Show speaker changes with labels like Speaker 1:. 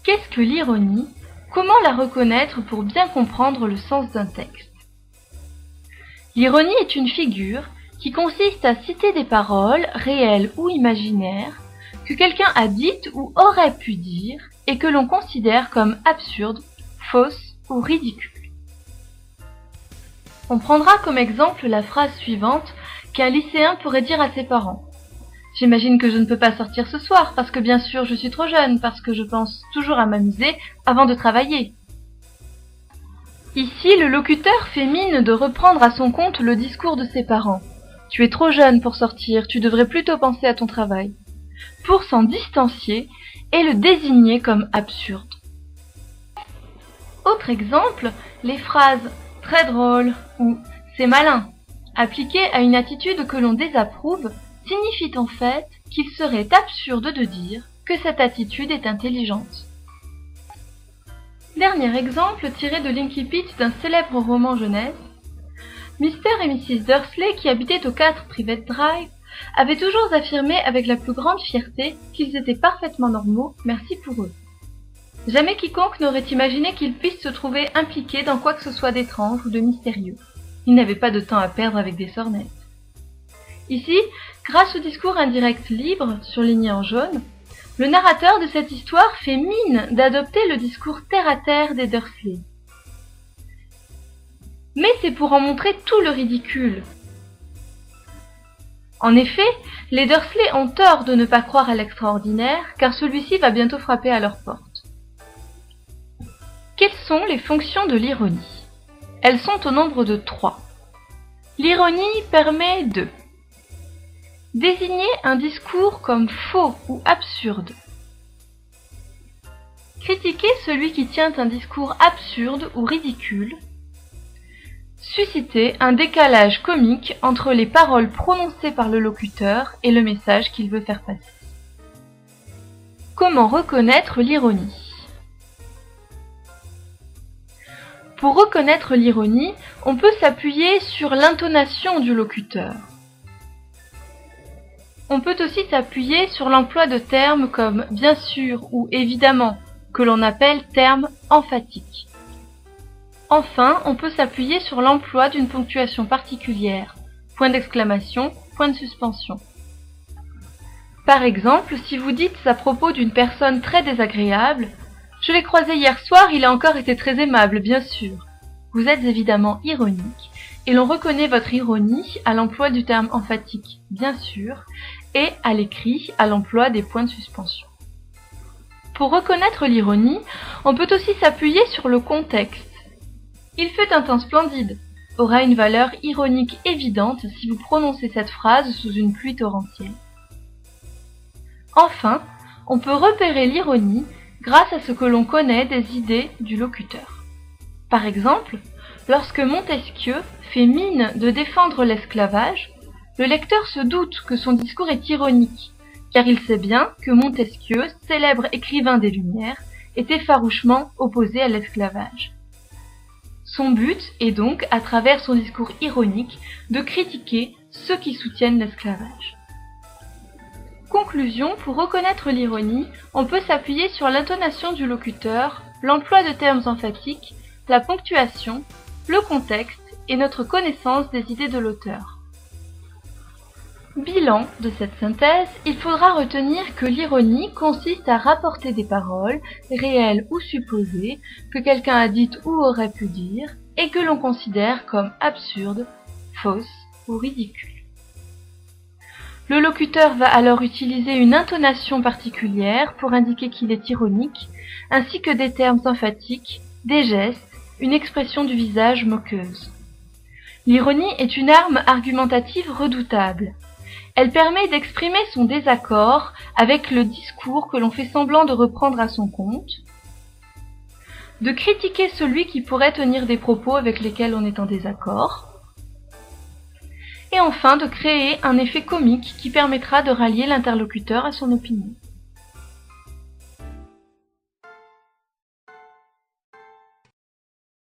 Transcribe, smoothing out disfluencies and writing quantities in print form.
Speaker 1: Qu'est-ce que l'ironie? Comment la reconnaître pour bien comprendre le sens d'un texte? L'ironie est une figure qui consiste à citer des paroles, réelles ou imaginaires, que quelqu'un a dites ou aurait pu dire et que l'on considère comme absurdes, fausses ou ridicules. On prendra comme exemple la phrase suivante qu'un lycéen pourrait dire à ses parents. J'imagine que je ne peux pas sortir ce soir parce que bien sûr je suis trop jeune, parce que je pense toujours à m'amuser avant de travailler. Ici, le locuteur fait mine de reprendre à son compte le discours de ses parents. Tu es trop jeune pour sortir, tu devrais plutôt penser à ton travail. Pour s'en distancier et le désigner comme absurde. Autre exemple, les phrases « très drôle » ou « c'est malin » appliquées à une attitude que l'on désapprouve signifient en fait qu'il serait absurde de dire que cette attitude est intelligente. Dernier exemple tiré de l'incipit d'un célèbre roman jeunesse. Mr. et Mrs. Dursley, qui habitaient au 4 Privet Drive, avaient toujours affirmé avec la plus grande fierté qu'ils étaient parfaitement normaux, merci pour eux. Jamais quiconque n'aurait imaginé qu'ils puissent se trouver impliqués dans quoi que ce soit d'étrange ou de mystérieux. Ils n'avaient pas de temps à perdre avec des sornettes. Ici, grâce au discours indirect libre, surligné en jaune, le narrateur de cette histoire fait mine d'adopter le discours terre-à-terre des Dursley. Mais c'est pour en montrer tout le ridicule. En effet, les Dursley ont tort de ne pas croire à l'extraordinaire, car celui-ci va bientôt frapper à leur porte. Quelles sont les fonctions de l'ironie? Elles sont au nombre de 3. L'ironie permet de désigner un discours comme faux ou absurde. Critiquer celui qui tient un discours absurde ou ridicule. Susciter un décalage comique entre les paroles prononcées par le locuteur et le message qu'il veut faire passer. Comment reconnaître l'ironie? Pour reconnaître l'ironie, on peut s'appuyer sur l'intonation du locuteur. On peut aussi s'appuyer sur l'emploi de termes comme « bien sûr » ou « évidemment », que l'on appelle termes emphatiques. Enfin, on peut s'appuyer sur l'emploi d'une ponctuation particulière, point d'exclamation, point de suspension. Par exemple, si vous dites à propos d'une personne très désagréable « Je l'ai croisé hier soir, il a encore été très aimable, bien sûr », vous êtes évidemment ironique, et l'on reconnaît votre ironie à l'emploi du terme emphatique « bien sûr » et à l'écrit à l'emploi des points de suspension. Pour reconnaître l'ironie, on peut aussi s'appuyer sur le contexte. Il fut un temps splendide aura une valeur ironique évidente si vous prononcez cette phrase sous une pluie torrentielle. Enfin, on peut repérer l'ironie grâce à ce que l'on connaît des idées du locuteur. Par exemple, lorsque Montesquieu fait mine de défendre l'esclavage, le lecteur se doute que son discours est ironique, car il sait bien que Montesquieu, célèbre écrivain des Lumières, était farouchement opposé à l'esclavage. Son but est donc, à travers son discours ironique, de critiquer ceux qui soutiennent l'esclavage. Conclusion, pour reconnaître l'ironie, on peut s'appuyer sur l'intonation du locuteur, l'emploi de termes emphatiques, la ponctuation, le contexte et notre connaissance des idées de l'auteur. Bilan de cette synthèse, il faudra retenir que l'ironie consiste à rapporter des paroles, réelles ou supposées, que quelqu'un a dites ou aurait pu dire, et que l'on considère comme absurdes, fausses ou ridicules. Le locuteur va alors utiliser une intonation particulière pour indiquer qu'il est ironique, ainsi que des termes emphatiques, des gestes, une expression du visage moqueuse. L'ironie est une arme argumentative redoutable. Elle permet d'exprimer son désaccord avec le discours que l'on fait semblant de reprendre à son compte, de critiquer celui qui pourrait tenir des propos avec lesquels on est en désaccord, et enfin de créer un effet comique qui permettra de rallier l'interlocuteur à son opinion.